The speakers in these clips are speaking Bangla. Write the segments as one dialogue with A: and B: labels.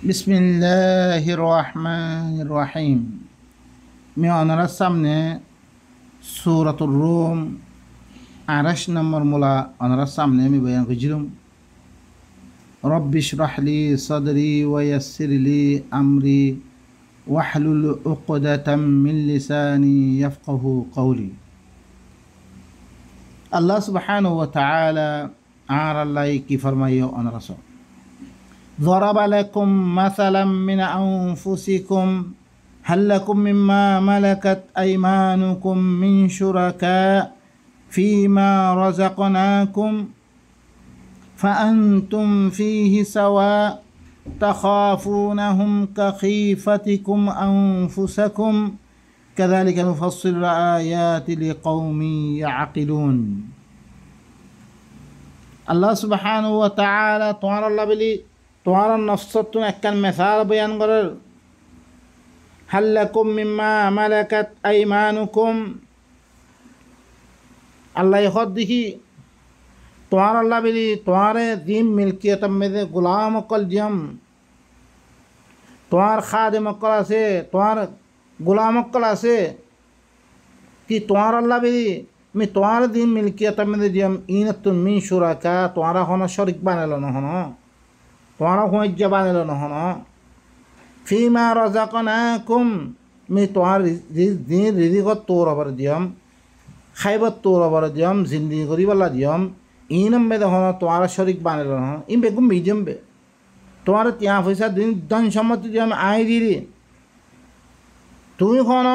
A: বিসমিল্লাহির রহমানির রহিম। আমি আপনার সামনে সূরাতুর রুম 28 নম্বর মূলা আপনার সামনে আমি বয়ান করছিলাম। রব্বি ইশরাহ লি সাদরি ওয়া ইয়াসসির লি আমরি ওয়াহলুল উকদাতাম মিন লিসানি ইয়াফকাহু কওলি। আল্লাহ সুবহানাহু ওয়া তাআলা আর আল্লাহ কি ফরমাইও আপনার রাসূল ضرب لكم مثلا من أنفسكم هل لكم مما ملكت أيمانكم من شركاء فيما رزقناكم فأنتم فيه سواء تخافونهم كخيفتكم أنفسكم كذلك نفصل الآيات لقوم يعقلون. الله سبحانه وتعالى تعالى الله بلي তোমার নফসতুন একখান মেসাল বয়ান করার হাল্লাকুম মিম্মা মালাকাত আইমানুকুম। আল্লাহ হদ দেখি তোমার আল্লাহ বলি তোমারে দিম মিলকিয়ত মেদে গুলাম অকল দিয়ম, তোমার খাদেম অকল আছে, তোমার গুলাম অকল আছে কি তোমার আল্লাহ বলি আমি তোমার দিম মিলকিয়ত মেদে দিয়ম ইনাতুন মিন শুরাকা তোমারা হন শরিক বানালো না হন তোমারা হুঁজ্জা বানিল নহন ফিমা রাযাকনাকুম আমি তোমার দিন রিজিকত তোর অবর দিয়ম, খাইবত তোর অবর দিয়ম, জিন্দিগি করিবাল্লা দিয়ম ইনম বে দেখুন তোমার শরিক বানিল নহ ইন বেগুম মিডিয়াম বে তোমার তিয়া পয়সা দিন ধন সম্মতি দিয়ম আই দিলি তুমি খন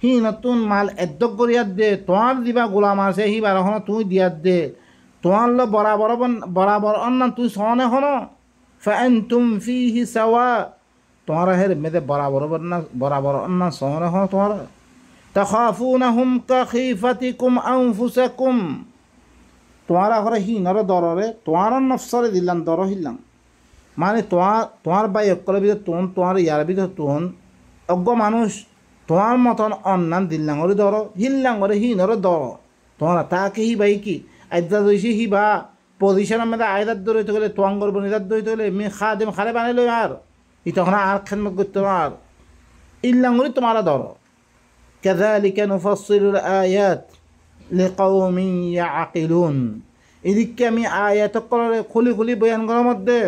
A: হি নতুন মাল এদ্দক করিয়াত দে তোমার দিবা গোলাম আছে হি বারো তুমি দিয়াত দে তোমার লো বরাবর বরাবর অন্য তুই সনে হন فأنتم فيه سواء তোমার হের মেদে বরাবর না সহরে হন তোমার تخافونهم كخيفتكم أنفسكم তোমারা ঘরে হিনর দররে তোমার নফসরে দিলাম দর হিলাম মানে তোমার বাই অকলের ভিতরে তোমার ইয়ার ভিতরে অজ্ঞ মানুষ তোমার মতন অন্যান দিল্লাঙরে দর হিল্লাঙরে হিনর দর তোমার তাকে হি বাই কি আদ্যা দইছি হি বা পজিশনের মধ্যে আয়দার দৌড়াইতে গেলে তোয়াঙ্গর বনিদার দৌড়াইতে গেলে মেয়ে খাদেম খালে বানাইল আর ই তখন আর খেদমত করতে আর ইল্লাঙ্গুরি তোমার ধরো কাযালিকা নুফাসসিলুল আয়াত লিকাওমিন ইয়াকিলুন। এদিকে আমি আয়াত করে খুলি খুলি বয়ান করার মধ্যে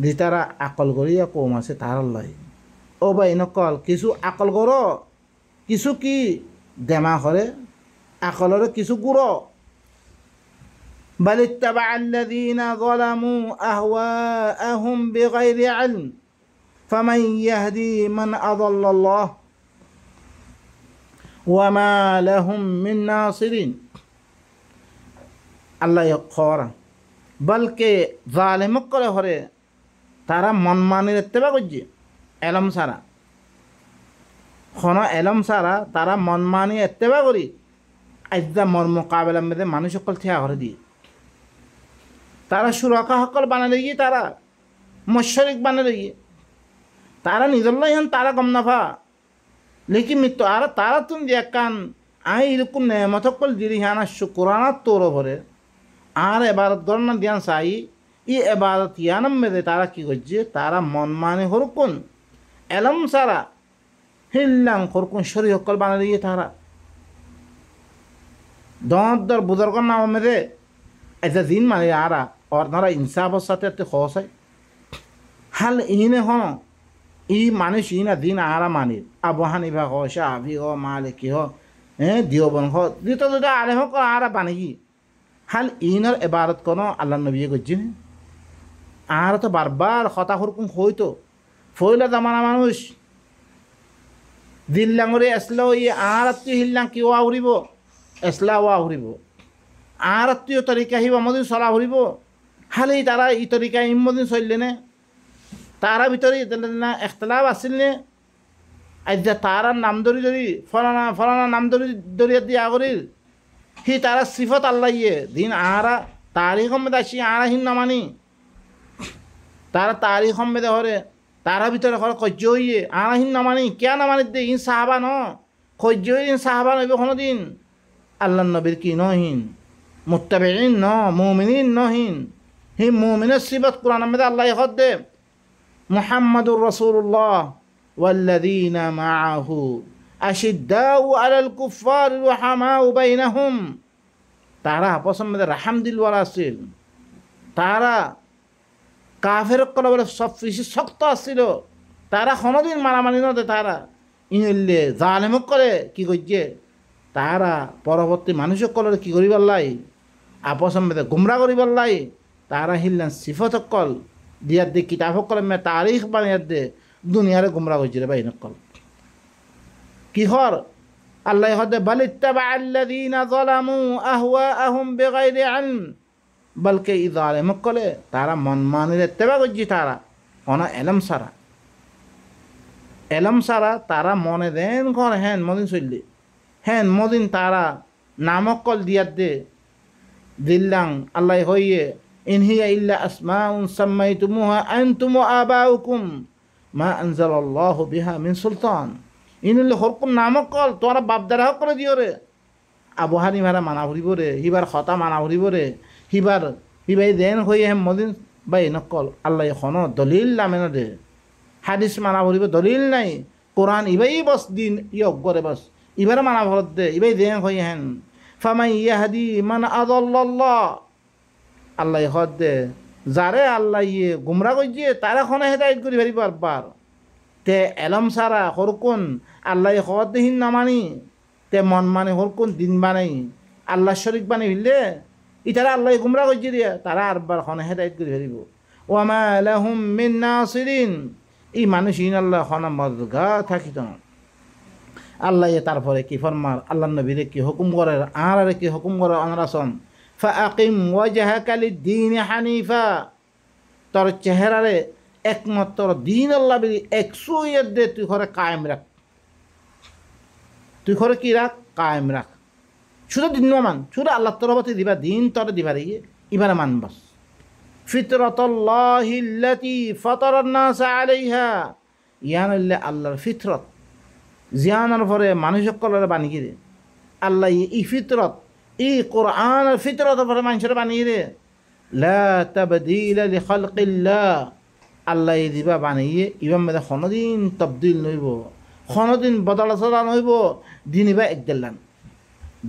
A: যে তারা আকল করিয়া কম আছে তার লাই ও ভাই নকল কিছু আকল করো কিছু কি দেমা করে আকলরে কিছু গুড়ো بل اتبع الذين ظلموا أهواءهم بغير علم فمن يهدي من أضل الله وما لهم من ناصرين. الله يقول بلکہ ظالم করে হরে তারা মন মানের ইত্তেবা করছে এলম সারা কোনো এলম সারা তারা মন মানি ইত্তেবা করি আজদা মন মোকাবেলা মধ্যে মানুষ সকল থিয়া করে দিয়ে তারা সুরকা সকল বানালে গিয়ে তারা মশ্বরিক বানালে গিয়ে তারা নিজল্লাই হন তারা গম নাফা লেকিন মৃত্যু আর তারা তুমি যে কান আই এরকম নেমত সকল দিলি হানা শুকুরানার তোর ভরে আর এবারত গণনা দিয়ান চাই ই এবারত ইয়ানম মেদে তারা কি করছে তারা মন মানে হরকুন এলম সারা হিল্লাং হরকুন শরী সকল বানালে গিয়ে তারা দর বুজর্গর নাম মেদে ऐसा दिन माने आ रहा और नारा इंसाफ साथे ते खोस है हल इने हो ई माने शीना दिन आ रहा माने अब वहाँ निभा हो शाफी हो मालिकी हो दियोबन हो दितो तो आले हो को आ रहा बनेगी हल इनर इबारत करो अल्लाह नबी को जिन आ रहा तो बार बार खता हुरकुम खोई तो फोइला जमाना मानुष दिल लंगरे असलो ये आ रहा तो हिल्लां क्यों आउरीबो असला वा आउरीबो আর আত্মীয় তরিকা হিব আমাদের চলা ভরিব হালেই তারা ই তরিকা ইমদিন চললে নে তারা ভিতরে না এখতলাফ আসিল নে আজ তারা নাম ধরি ফলানা নাম ধরিয়া দিয়ে আগরিল হি তারা সিফত আল্লাহ ইয়ে দিন আরা তারিখ মেদে আসি আরা হিন নামানি তারা তারিখ মেদে হরে তারা ভিতরে হরে কজ্য ইয়ে আরা হিন নামানি কেয়া নামানি দে ইন সাহাবা ন কজ্য ইন সাহাবা নইবে কোনো দিন আল্লাহ নবীর কি নহিন মুত্তাবিঈন ন মুমিনিন নহিন হি মুমিনের সিফত কোরআন মধ্যে আল্লাহ হদ দে মুহাম্মাদুর রাসূলুল্লাহ ওয়াল্লাযীনা মাআহু আশিদ্দাউ আলাল কুফফার রুহামাউ বাইনাহুম। তারা আপসের মধ্যে রাহাম দিলওয়ালা ছিল। তারা কাফের কল বলে সব বেশি শক্ত আসছিল। তারা কোনোদিন মারামারি নদে। তারা ইনলে জালেমক করে কি করছে, তারা পরবর্তী মানুষক কলরে কি করি পারলাই, আপসের মধ্যে গুমরা করি পারলাই। তারা হিললেন সিফত কল দিয়ার দে কিতাব কল মে তারিখ বানিয়ার দে দুনিয়ারে গুমরা করছিল বা ইনকল কিহর আল্লাহ হদে বালিত্তাবা আল্লাযীনা যালামু আহওয়াআহুম বিগাইরি ইলম, বলকে ই জালেমক কলে তারা মন মানির ইত্তেবা করছে। তারা কোনো এলম সারা তারা মনে দেন ঘর হ্যান মদিন চললে হ্যান মদিন তারা নামক কল দিয়ার দে দিল্লাং আল্লাহ হইয়ে ইনহিয়া ইল্লা আসমাউন সাম্মাইতুমুহা আনতুম ওয়া আবাউকুম মা আনজালাল্লাহু বিহা মিন সুলতান। ইনলে হরকুন নামক কল তোরা বাপদারা হক করে দিও রে। আবু হানিফারা মানা ভরিব রে, হিবার খতা মানা ভরিব রে, হিবাই দেন হইয়ে হেম মদিন বাই নকল আল্লাহ এখন দলিল নামেন দে হাদিস মানা ভরিব দলিল নাই। কোরআন ইবাই বস দিন ইয়ক করে বস ইবার মানা ভরত দে ইবাই দেন হইয়ে হেন ফামাই ইয়াহদি মান আদাল্লাল্লাহ। আল্লাহ হদ দে যারে আল্লাহ ইয়ে গুমরা করছে তারা খনে হেদায়ত করি পারিব বার। তে এলম সারা হরকুন আল্লাহ হদ দেহীন নামানি তে মন মানে হরকুন দিন বানাই আল্লাহ শরিক বানাই ফেললে ইতারা আল্লাহ গুমরা করছে দিয়া তারা আরবার খনে হেদায়ত করি পারিব। ওয়ামা লাহুম মিন নাসিরিন, এই মানুষ ইন আল্লাহ খনা মদগা থাকিত না। আল্লাহ তারপরে কি ফরমার আল্লাহ নবীরে কি হুকুম করে আর কি হুকুম করে অনরাসন ফাআকিম ওয়াজহাকা লিদ-দীন হানিফা, তোর চেহারারে একমাত্র দিন আল্লাহ বিলি 100 দে তুই ঘরে কায়েম রাখ। তুই ঘরে কি রাখ কায়েম রাখ। শুধু দিন মান শুধু আল্লাহ তরফতে দিবা দিন তোর দিবার ইবারে মানবাস। ফিতরাতাল্লাহিল্লাতী ফাতারান নাস আলাইহা, ইয়ান আল্লাহর ফিতরত জিয়ানার পরে মানুষ সকলের বানিয়ে রে আল্লাহ ই ফিতরত এই কোরআনের ফিতরতের পরে মানুষের বানিয়ে রে। লা তাবদীলা লিখালকিল্লাহ, আল্লাহ দিবা বানিয়ে ইবাম মেদে কোনোদিন তবদিল নইব, কোনোদিন বদলা চলা নইব। দিন ইবা একদেলান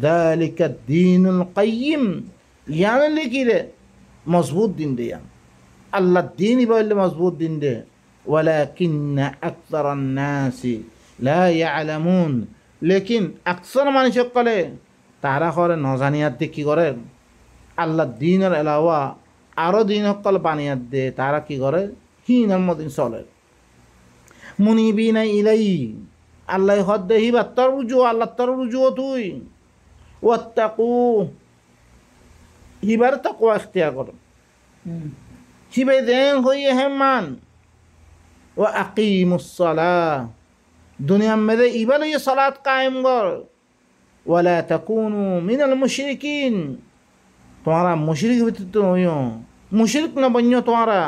A: যালিকা দ্বীনুল কাইয়্যিম, ইয়ান কি রে মজবুত দিন দে। ইয়ান আল্লাহ দিন ইবা হইলে মজবুত দিন দে। ওয়ালাকিন্না আকসারান নাসি লা ইয়ালামুন, লেকিন আকসার মানুষ সকলে তারা করে নজানিয়াত দিয়ে কী করে আল্লাহ দিনের এলাওয়া আরও দিন সকল বানিয়াত দে তারা কি করে হিনের মদিন চলে। মুনিবিনা ইলাই, আল্লাহ হদ দে হিবার তর রুজু আল্লাহ তর রুজুও তুই ওয়াত্তাকু, হিবার তাকওয়া ইখতিয়ার কর হিবাই দেন হইয়ে হেমান। ওয়া আকিমুস সালাহ, দুনিয়া মেরে ইবার ইয়ে সালাত কায়েম কর। ওয়ালা তাকুনু মিনাল মুশরিকিন, তোমারা মুশরিক ভিতরে নইও, মুশরিক না বন্য তোমারা।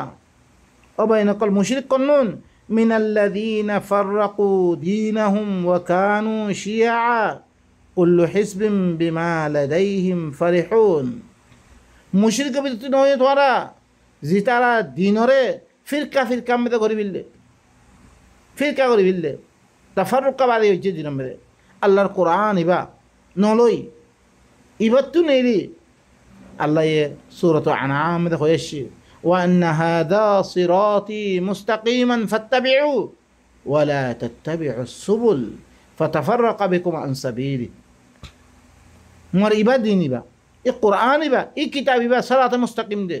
A: অবাই নকল মুশরিক কন্নুন মিনাল্লাযীনা ফাররাকু দীনাহুম ওয়া কানু শিয়া কুল্লু হিজবিন বিমা লাদাইহিম ফারিহুন। মুশরিক ভিতরে নইও তোমারা যে তারা দিনরে ফিরকা মেদে করে ফেললে, ফিরকা করে ফেললে তাফারুকা বাড়ি হচ্ছে দিন মেদে আল্লাহর কোরআন ইবা নলই ইবার তু নেই। আল্লাহ সূরাত আনআম মধ্যে হয়েছে ওয়া আন্না হাযা সিরাতি মুস্তাকিমান ফাত্তাবিউ ওয়া লা তাত্তাবিউস সুবুল ফাতাফাররাকা বিকুম আন সাবিলি। মোর ইবা দিন ইবা এই কোরআন ইবা এই কিতাব ইবা সিরাত মুস্তাকিম দে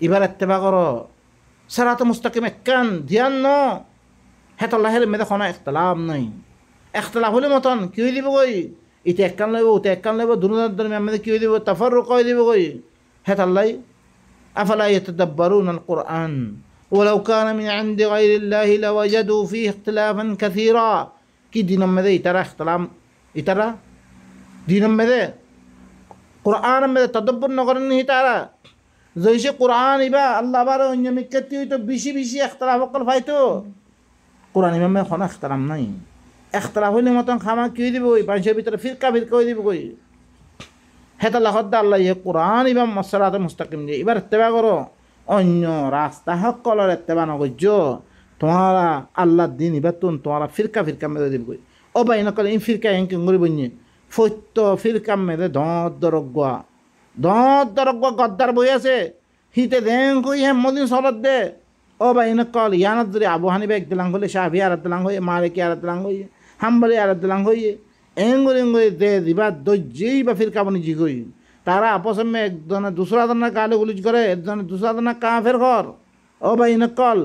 A: ইবার ইত্তেবা করো। সিরাত মুস্তাকিম কান ধ্যান ন হেতল্লাহের মেদে কোনো ইখতিলাফ নাই। ইখতিলাফ হলে মতন কি হয়ে দিব গই ইতে একখান লইব ওতে একখান লইব দুনুদার দরমিয়ান মেদে কি হয়ে দিব তাফাররুক হয়ে দিব গই হেতাল্লাই। আফালা ইয়াতাদাব্বারুনা আল কুরআন ওয়ালাউ কানা মিন ইনদি গায়রিল্লাহি লাওয়াজাদু ফীহি ইখতিলাফান কাসীরা। কি দিনের মেদে ইতারা ইখতিলাফ ইতারা দিনের মেদে কোরআন মেদে তদব্বর নকরেন নি তারা জৈসে কোরআন ইবা আল্লাহ বার অন্য মিক্কাতি হইতো বেশি ইখতিলাফ অকল পাইতো। কোরআন ইমামে কোনো ইখতিলাফ নাই। ইখতিলাফ হইলে মতন খামা কি দিব ওই মানুষের ভিতরে ফিরকা হয়ে দিব কই হেতাল্লা হদ্দা আল্লাহ ইয়ে কোরআন ইমাম মসলাতে মুস্তাকিম দিয়ে এবার ইত্তেবা করো। অন্য রাস্তা সকলের ইত্তেবা নগর্য তোমারা আল্লাহ দিন এবার তুন তোমারা ফিরকা ফিরকা মেরে দিব কই ও ভাই নকল ইন ফিরকা এঙ্কে গড়ি বইনি ফত্য ফিরকা মেরে দরগা গদ্দার বই আছে হিতে দেন কই হ্যাঁ মদিন সরদ দে ও ভাই নকল ইয়ানত ধরে আবু হানিফা এক দিলাং হলে শাহি আর দিলাং হয়ে মালিকি আর দিলাং হয়ে হাম্বলি আর দিলাং হয়ে এঙ্গরি দে দিবা দজ্জেই বা ফিরকা বনি জি কই তারা আপস में একজনে দুসরা জনের গালি গুলিজ করে একজনে দুসরা জনের কাফের ঘর ও ভাই নকল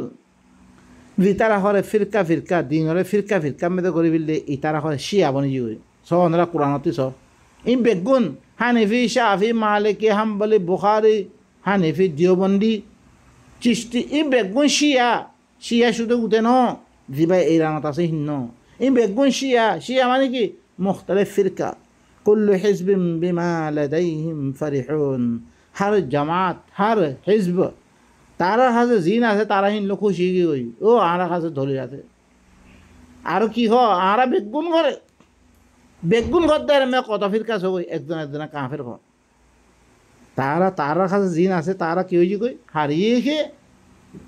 A: তারা হরে ফিরকা ফিরকা দিন হরে ফিরকা ফিরকা মেয়েদের করে ফেললে ই তারা হরে শিয়া বনি জি স ওনারা কোরআনতি স ইন বেগুন হানিফি শাফি মালিকি হাম্বলি বুখারি হানিফি দিওবন্দি চিস্তি ই বেগুন শিয়া শুধু উঠে ন জিবাই এই রানত আছে হিন্ন ই বেগুন শিয়া মানে কি মুখতালিফ ফিরকা কুল্লু হিজবিম বিমা লাদাইহিম ফারিহুন হর জামাত হর হিজব তারা কাছে জিন আছে তারা হিনলো খুশি গই ও আরা কাছে ধরে আছে আর কি আরা বেগুন ঘর দেয় মে কত ফিরকা সই একজন কাফের ঘর তারা কাছে জিন আছে তারা কি হয়েছে কই হারিয়ে খেয়ে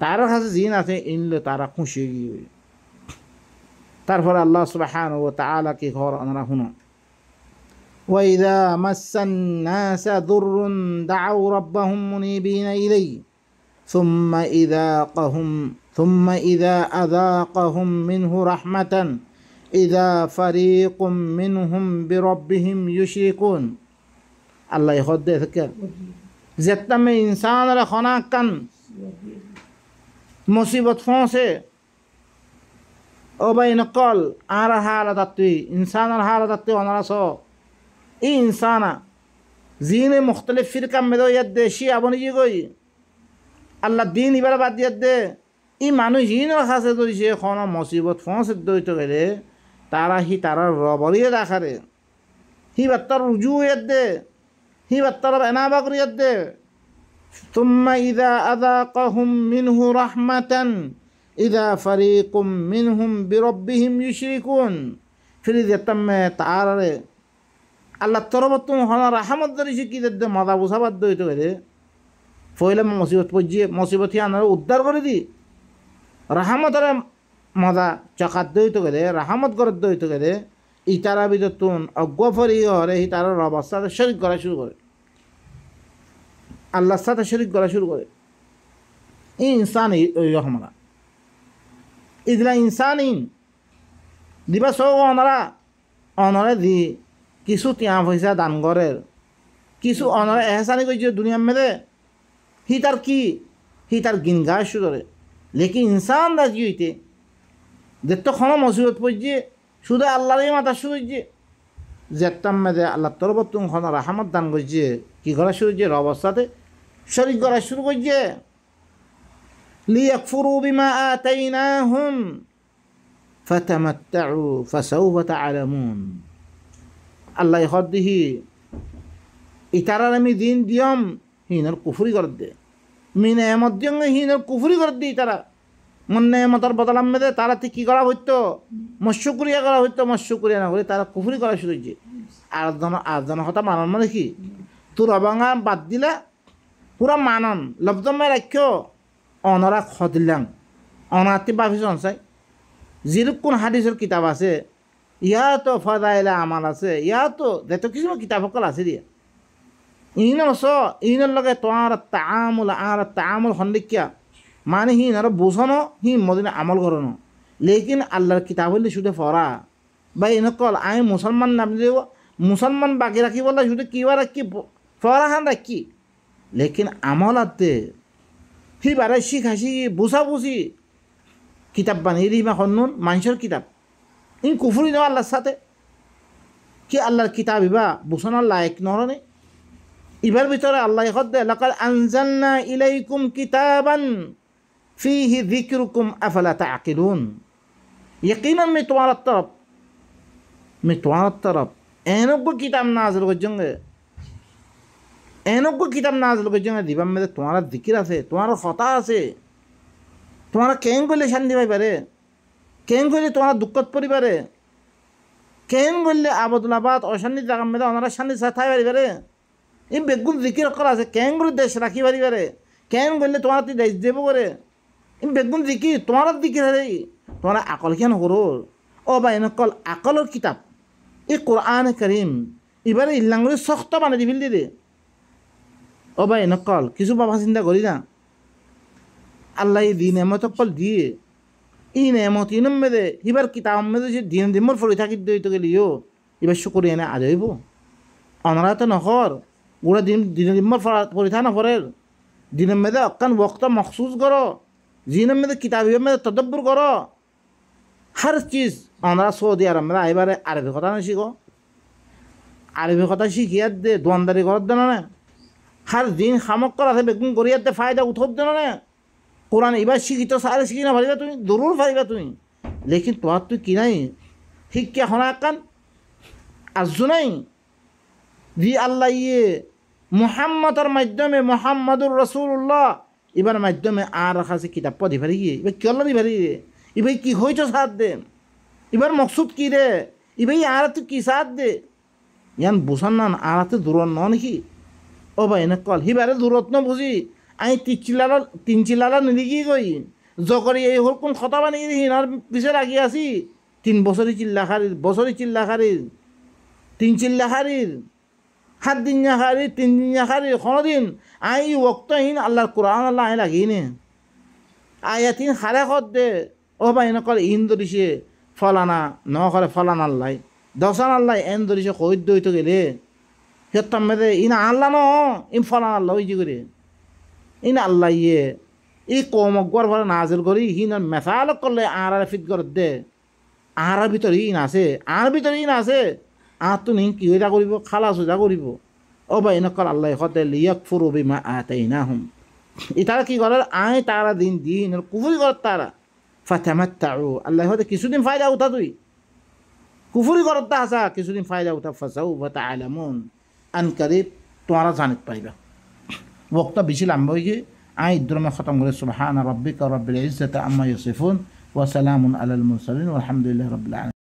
A: তারা কাছে জিন আছে ইনলে তারা খুশি গই তারপরে আল্লাহ সুবহানাহু ওয়া তাআলা কি ঘর আমরা শুনো وإذا مس الناس ضر دعوا ربهم منيبين إليه ثم إذا أذاقهم منه رحمة إذا فريق منهم بربهم يشركون الله يخد ذكر زتنا में इंसान रा खाना कन मुसीबत फंसे ओ भाई नकल आरा हालत आती इंसान रा हालत आती वनारा सो ई इंसाना जीने मुख्तलिफ फिरका में दो यद देशी अबनी जी कोई আল্লাহ দিন এবার বাদ দিয়ে দে ই মানুষ হিনের কাছে যদি সে কোনো মুসিবত ফসে দইত গেলে তারা তারা রবরিয়ে দেখারে হি বাত্তার রুজু দে হি বাত্তার এনাবা করিয়ে দে তুম্মা ইদা আযাকাহুম মিনহু রাহমাতান ইদা ফারিকুম মিনহুম বিরব্বিহিম ইউশরিকুন ফিরি দেতামে তারারে আল্লাহ তরবতুম হনা রাহমত দরিছে কি দে মজা বুঝাবাদ দইত গেলে ফইলে মুসিবত পজিয়ে মুসিবত আনার উদ্ধার করে দি রাহমতের মজা চকাত দইত গেলে রাহমত করে দইত গেলে ইতারা বিদতুন অজ্ঞফরি হরে ই তারা রবের সাথে শরীক করা শুরু করে আল্লাহর সাথে শরীক করা শুরু করে ইনসান ওই রহমানা ইদলা ইনসানিন দিবা সব অনরা দি কিছু তিয়া পয়সা দান করের কিছু অনরা এহসানি করছে দুনিয়ার মেলে হি তার গিন গায়ে শুরু করে লেকিন ইনসান রাজি হইতে দেখতো কোনো মুসিবত পড়ছে শুধু আল্লাহরই মাথা শুরু হচ্ছে যেতাম মেদে আল্লাহ তরবতুন কোনো রাহমত দান করছে কি করা শুরু হচ্ছে রবের সাথে শরীক করা শুরু করছে লিয়াকফুরু বিমা আতাইনাহুম ফাতামাত্তাউ ফাসাউফা তা'লামুন আল্লাহ হদ্দিহি ইতারার আমি দিন দিয়ম হিনার কুফরি করে দে মিনে মধ্যে হিনার কুফরি করে দিই তারা মনে মতার বদলাম মেদে তারা ঠিক কী করা হইতো মৎস্যকুরিয়া করা হইতো মৎস্যকুরিয়া না করে তারা কুফরি করা শুরু হয়েছে আরেকজনের কথা মানন মানে কি তোর অবাঙা বাদ দিলা পুরা মানন লব্ধমে রাখ্য অনরা খদিলাম অনাতি বাফিস চাই যেরকম হাদিসের কিতাব আছে ইয়াতো ফদাইলা আমাল আছে ইয়াতো দেখো কিছু কিতাব সকল আছে দিয়ে ইনের লগে তোমার তামুল সন্দিকিয়া মানে আর বোঝানো মদিনা আমল করানো লেকিন আল্লাহর কিতাব হইলে শুধু পড়া বা এনেকল আমি মুসলমান নামলে মুসলমান বাকি রাখি বললে শুধু কিবা রাখি পড়া খান রাখি লেকিন আমল আতে বারে শিখাশি বুঝি কিতাব বানিয়ে দিবা হন্নুন মানুষের কিতাব কুফুরি দেওয়া আল্লাহর সাথে কি আল্লাহর কিতাব ইবা বুঝানোর লায়ক নরনে ইবার ভিতরে আল্লাহ দে লাকাদ আনজালনা ইলাইকুম কিতাবান ফিহি যিকরুকুম আফালা তাআকিলুন यकीनन मैं तुम्हारा तरफ एनोगो किताब नाज़िल करजंगे दिबा में तुम्हारा जिकिर আছে তোমার কথা আছে তোমার কেন গলে শান্তি পাইবারে কেন গলে তোমার দুঃখত পরিবারে কেন গলে আবদুল্লাবাদ অশান্তি জায়গা মেদে ওনারা শান্তি থাই পারিবারে এই বেগুন জিকির করা আছে কেন করে দেশ রাখি পারিবারে কেন গলে তোমার তুই দেশ দেব করে বেগুন দিকি তোমার দিকে রে তোমার আকল কেন করো ও বা এনেকল আকলের কিতাব এই কোরআন করিম এবারে ইল্লাঙ্গুলি শক্ত বানাই দিবিল দে ও বা এনেকল কিছু বাবা চিন্তা করি না আল্লাহ দিন এমত কল দিয়ে ই নেমত ইনম মেদে হিবার কিতাব মেদে যে দিন দিমর ফরি থাকি দইতে গেলিও এবার শুকরি এনে আজ হইব অনারা তো নখর গোড়া দিন দিমর ফরি থা নফরের দিনের মেদে অক্কান বক্ত মখসুস করো জিনের মেদে কিতাবের মেদে তদব্বর করো हर चीज़ আমরা সৌদি আরব মেদে এবারে আরবি কথা না শিখো আরবি কথা শিখিয়ে দে দোয়ানদারি করার দেন না हर दिन খামক করা আছে বেগুন করিয়া দে ফায়দা উঠোর দেন না কোরআন এবার শিখি তো সারে শিখি না পারিবা তুমি দরুর পারিবা তুমি লেকিন তোমার তুই কি নাই শিক্ষা হনা কান আজু নাই দি আল্লাহ ইয়ে মুহাম্মদের মাধ্যমে মুহাম্মাদুর রাসূলুল্লাহ এবার মাধ্যমে আর কাছে কিতাব পড়ি পারি এবার কি আল্লাহ দি পারি এবার কি হইতো সাথ দে এবার মকসুদ কি রে এবার আর তুই কি সাথ দে ইয়ান বুঝান না আর তো দূর ন নাকি ও ভাই এনে কল হিবারে দূরত ন বুঝি আমি তিন চিলালা নিলিগি গই জকরি এই হল কোন কথা বানিয়ে হিনার পিছে লাগি আছি 3 বছরই চিল্লা খারির 3 চিল্লা খারির 7 দিন খারির 3 দিন খারির কোনদিন আই ওক্তহীন আল্লাহর কোরআন আল্লাহ আই লাগি নে আয়াতিন খারে খদ দে ও ভাই এনে কল ইন ধরিছে ফলানা ন করে ফলান আল্লাহ দশান আল্লাহ এন ধরিছে কই দইতে গেলে হেতাম মেদে ইনা আল্লাহ ন ইন ফলান আল্লাহ ওই যে করে ইন আল্লাহ ইয়ে এই কমক গড় ভরে নাজেল করি হিন মেসাল করলে আর ফিট করে দে আর ভিতরে ইন আছে আর তো নিন কি হইয়া করিব খালাস হইয়া করিব ও ভাই এনেকল আল্লাহ হতে লিয়াক ফুরু বিমা আতাই না হুম ইতারা কি করে আয় তারা দিন কুফুরি কর তারা ফাতামাত্তাউ আল্লাহ হতে কিছুদিন ফায়দা উঠা তুই কুফুরি করত তা আসা কিছুদিন ফায়দা উঠা ফাসাউ ওয়া তাআলামুন আন করিব তোমরা জানিত পারিবা वक्त बेसि लम्बा हो आई इधर में ख़त्म करे सुबहान रब्बिका रब्बिल इज़्ज़ति अम्मा यसिफून व सलामुन अलल मुरसलीन वल्हम्दुलिल्लाहि रब्बिल आलमीन।